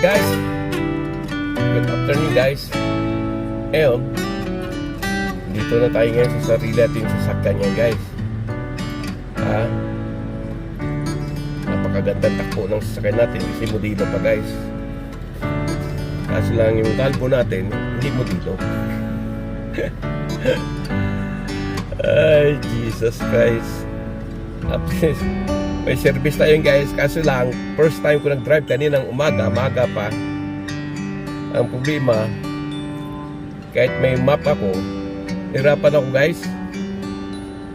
guys. Good afternoon guys. Ngayon, dito na tayo ngayon sa sarili natin sasakyan niya guys. Napakagandang takbo ng sasakyan natin kasi modelo pa guys. Kaso lang yung kalbo natin hindi modelo. Ay Jesus Christ. May service tayo guys. Kaso lang first time ko nag-drive kaninang umaga pa. Ang problema, kahit may map ako, hirapan ako guys.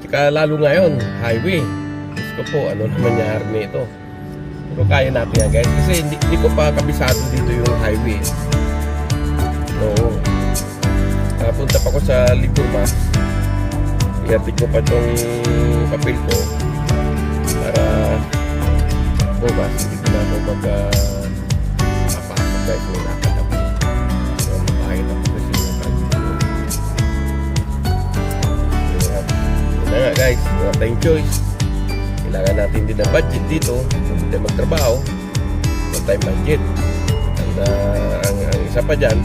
Tsaka lalo ngayon, highway. Diyos ko po, ano naman nangyari nito. Pero kaya natin yan guys. Kasi hindi ko pa kabisado dito yung highway. So, napunta pa ko sa Liburma. Ihatid ko pa itong papel ko para bukas hindi ko na ako magpapasok guys. May nakatabi. So, makahit ako kasi yung yun na nga guys, wala tayong choice. Kailangan natin din ng budget dito. Kung hindi tayo magtrabaho, wala tayong budget. Ang isa pa dyan,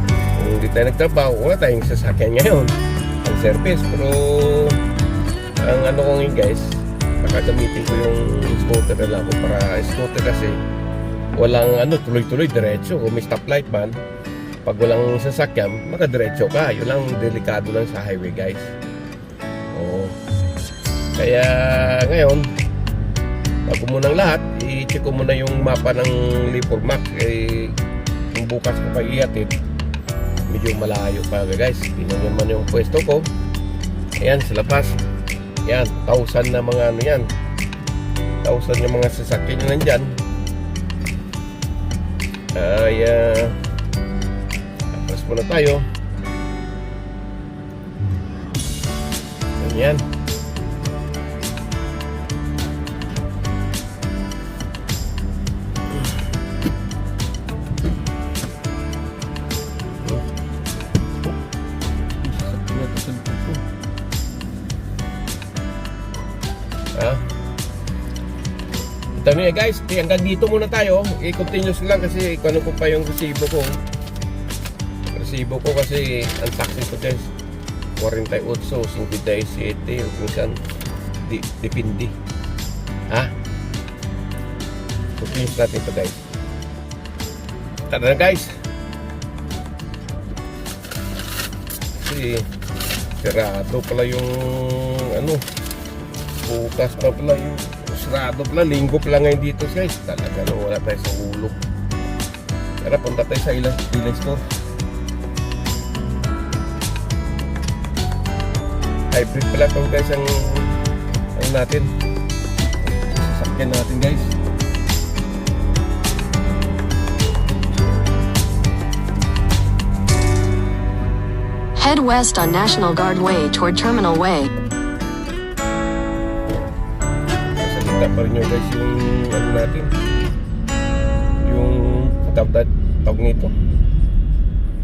kung hindi tayo nagtrabaho, wala tayong sasakyan ngayon ang service. Pero ang ano ko ngayon guys, nakagamitin ko yung scooter na lang ako para scooter kasi walang tuloy-tuloy diretso. Kung may stoplight man, pag walang sasakyan, makadiretso ka. Yun lang delikado lang sa highway guys. Kaya ngayon, bago mo ng lahat, i-check ko muna yung mapa ng Liburma. Kung bukas ko pa ihatid, medyo malayo pa guys. Tingnan naman yung pwesto ko. Ayan sa labas. Ayan, 1,000 na mga yan. 1,000 yung mga sasakyan nyo nandyan. Tapos muna tayo. Ayan. Ito na guys, hanggang dito muna tayo. I-continuous lang kasi ano ko pa yung resibo ko. Resibo ko kasi ang taxi ko guys 48, 57, minsan depende. Continuous natin ito guys. Tara na guys. Kasi sarado pala yung bukas pa pala yung sarado pala, linggo pala ngayon dito guys. Talaga no, wala tayo sa ulo. Tara, punta tayo sa ilang store. Hybrid pala ito guys ang natin. Sasakyan natin guys. Head west on National Guard Way toward Terminal Way. Kita pa rin nyo guys yung natin, yung tawag nito.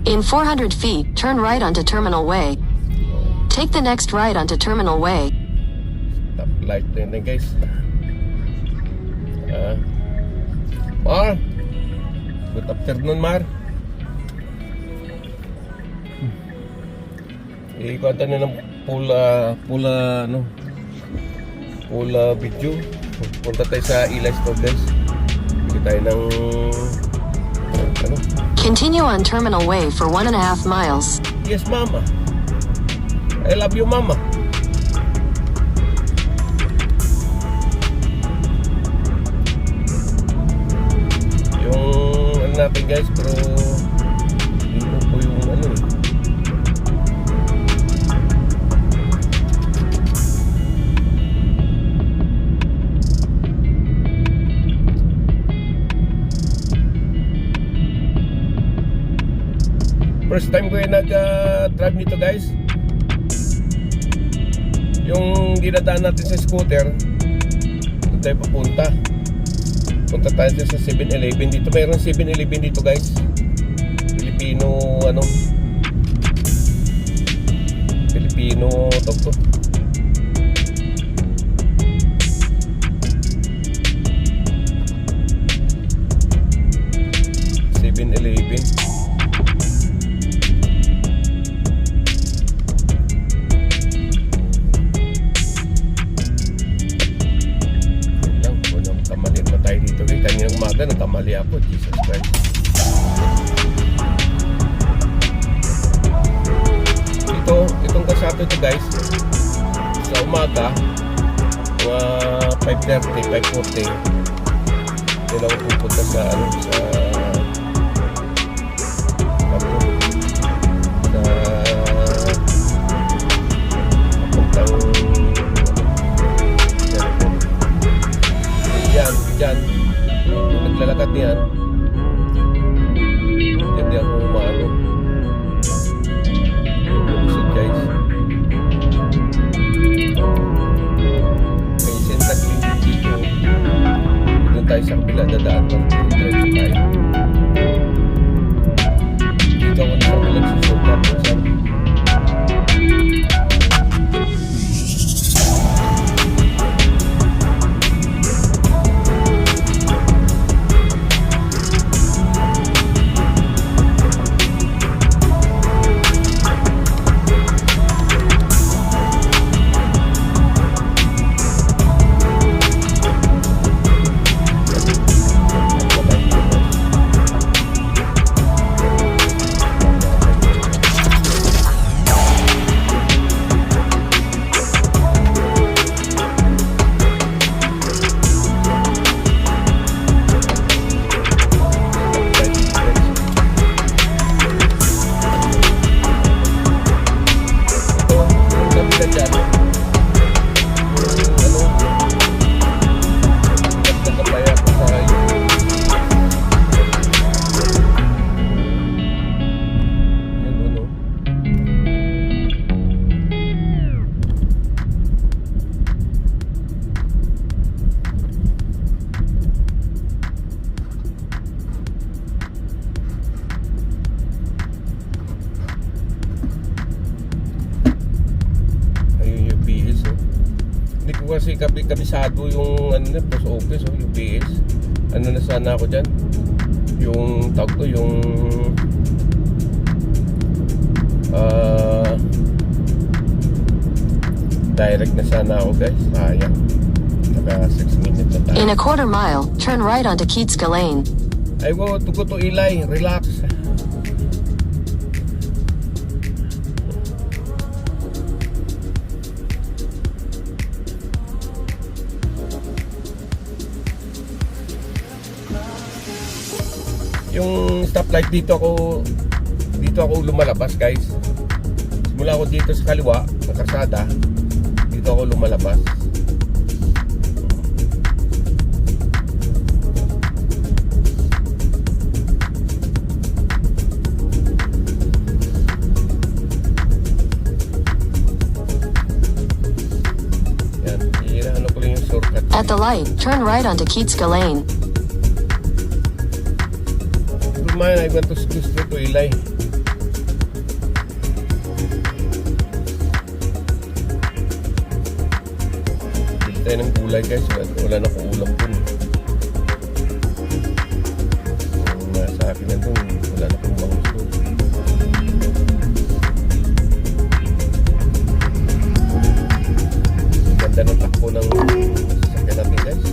In 400 feet, turn right onto Terminal Way. Take the next right onto Terminal Way. Stop light na yun guys. Mar, good afternoon Mar. Ikuha na ng pula video. Punta tayo sa Eli Store guys. Bili tayo ng Continue on Terminal Way for 1.5 miles. Yes mama, I love you mama. Yung natin guys, pero dito po yung first time ko yung nag-drive nito guys. Yung dinadaan natin sa scooter, doon tayo papunta. Punta tayo sa 7-Eleven. Dito mayroon 7-Eleven dito guys. Filipino to. umaga nagkamali ako, Jesus Christ. Itong kasado ito guys, sa umaga mga 5:30, 5:40 yun ako pupunta sa papuntang dyan yung naglalakad niyan, hindi ako umaano lumusod guys. May sentag dito, doon tayo sa kabila dadaan ng diretso tayo. Dito ako na sa kabila susukat minsan. Kasi kabisado yung ano na post office yung PS. Ano na sana ako diyan? Yung tawag ko yung direct na sana ako guys. Sayang. Naka 6 minutes na tayo. In a quarter mile, turn right onto Kietska Lane. Ay go, tugo to Ilay. Relax. Yung stoplight dito ako lumalabas guys. Simula ako dito sa kaliwa ng kalsada, dito ako lumalabas. Yan, ano ko lang yung shortcut. At the light, turn right onto Kietska Lane. Man, I went to straight to Ilay. Dito tayo ng gulay guys. Wala na akong ulam dun. Nasa akin na dun. Wala na akong bangus dun. Ganda ng takbo ng sasakyan natin guys.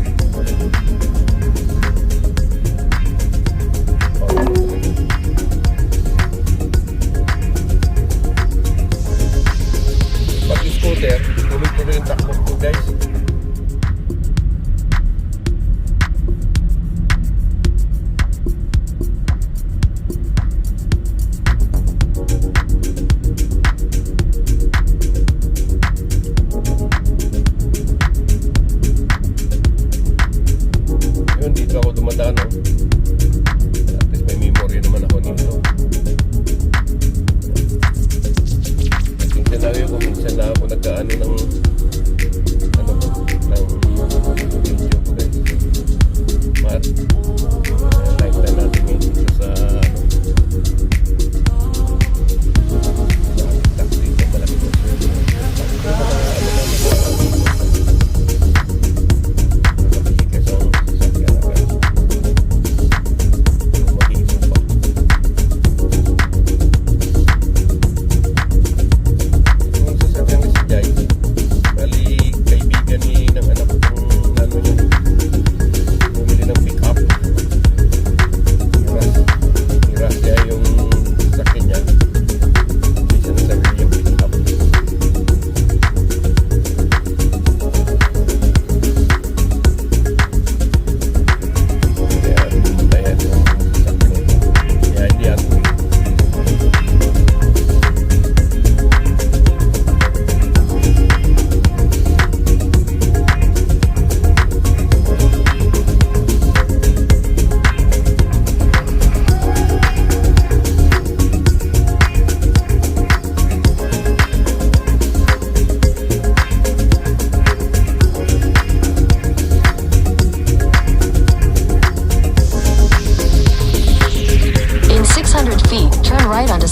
Pag-scooter, tuloy-tuloy yung takbo ko guys.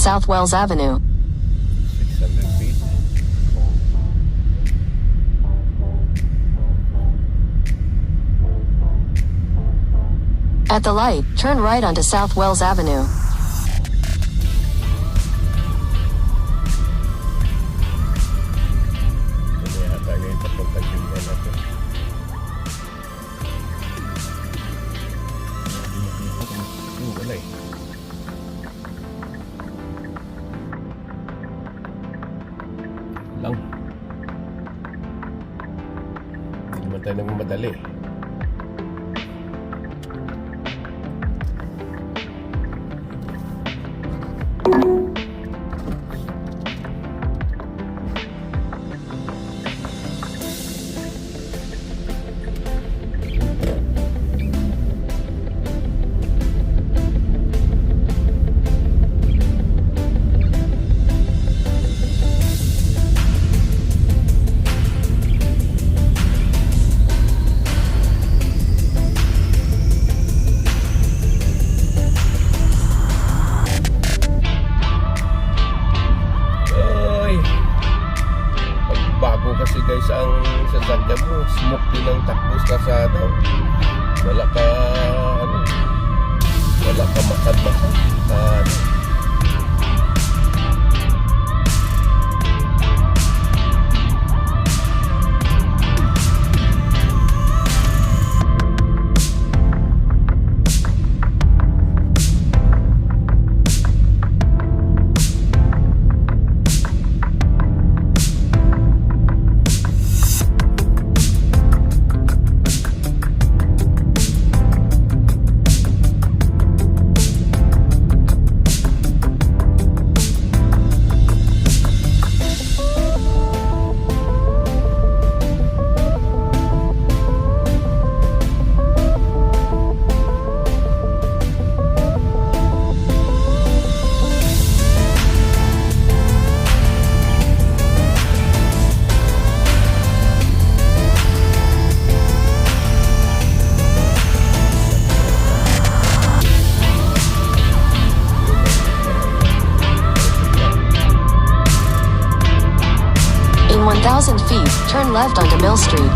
South Wells Avenue. 600 feet. At the light, turn right onto South Wells Avenue. Ano yata yung papuntang Gilman na to. Wala eh. Lang. Hindi naman tayo nagmamadali. Bago kasi guys ang sasakyan mo, smoke din ang takbo sa kalsada. Wala ka makad-makad. In 1,000 feet, turn left onto Mill Street.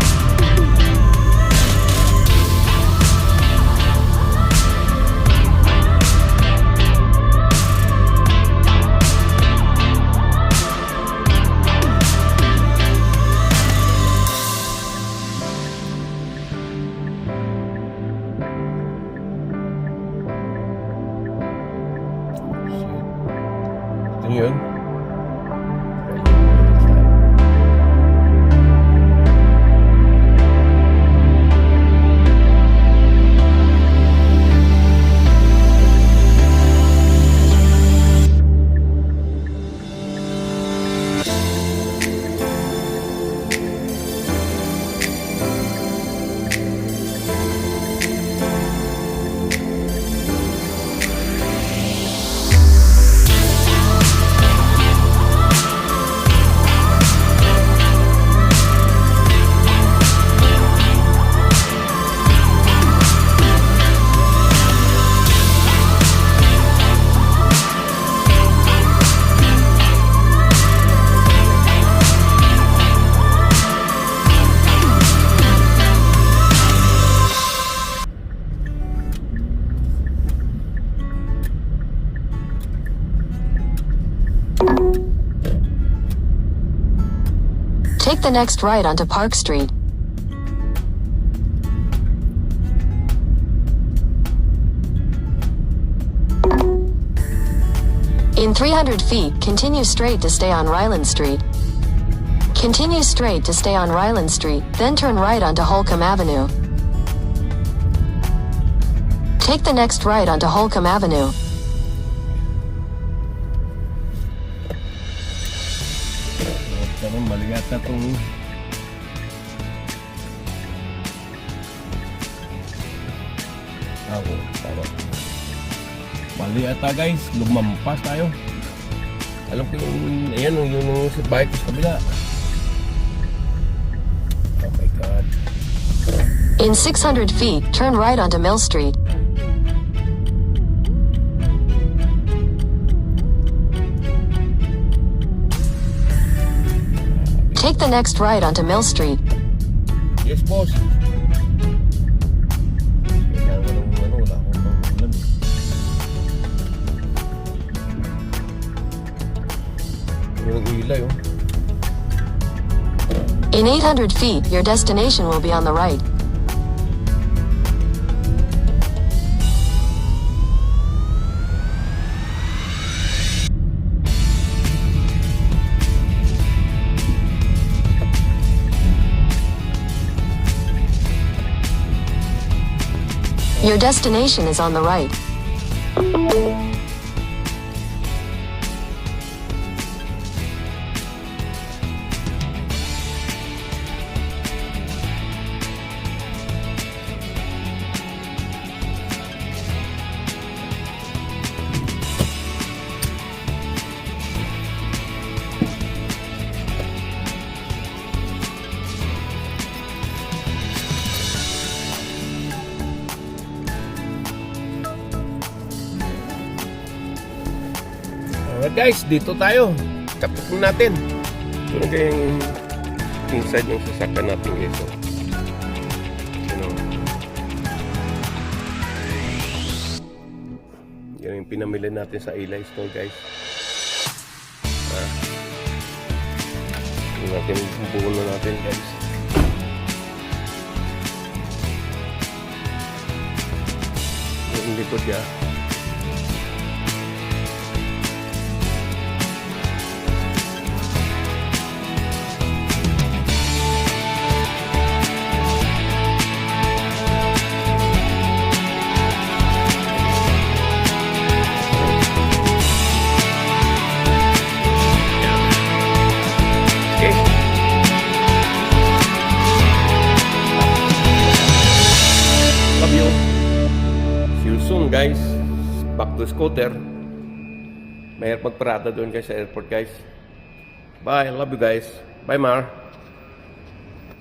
Ito yun. Take the next right onto Park Street. In 300 feet, continue straight to stay on Ryland Street. Continue straight to stay on Ryland Street, then turn right onto Holcomb Avenue. Take the next right onto Holcomb Avenue. Pero mali yata itong ako, tama. Mali yata guys, lumampas tayo. Alam ko yung, ayan yung sa bike sa kabila. Oh my God. In 600 feet, turn right onto Mill Street. Take the next right onto Mill Street. Yes, boss. Kailangan ng wala akong pangulan. Yung ilay, oh. In 800 feet, your destination will be on the right. Your destination is on the right. Alright guys, dito tayo. Kapit natin. Ito na kayong inside yung sasakyan natin guys. Oh. Yan yung pinamili natin sa Eli Store guys. Yung natin buo na natin guys. Yung likod niya. Guys, back to scooter. Mahirap magparada doon guys sa airport guys. Bye, love you guys. Bye Mar.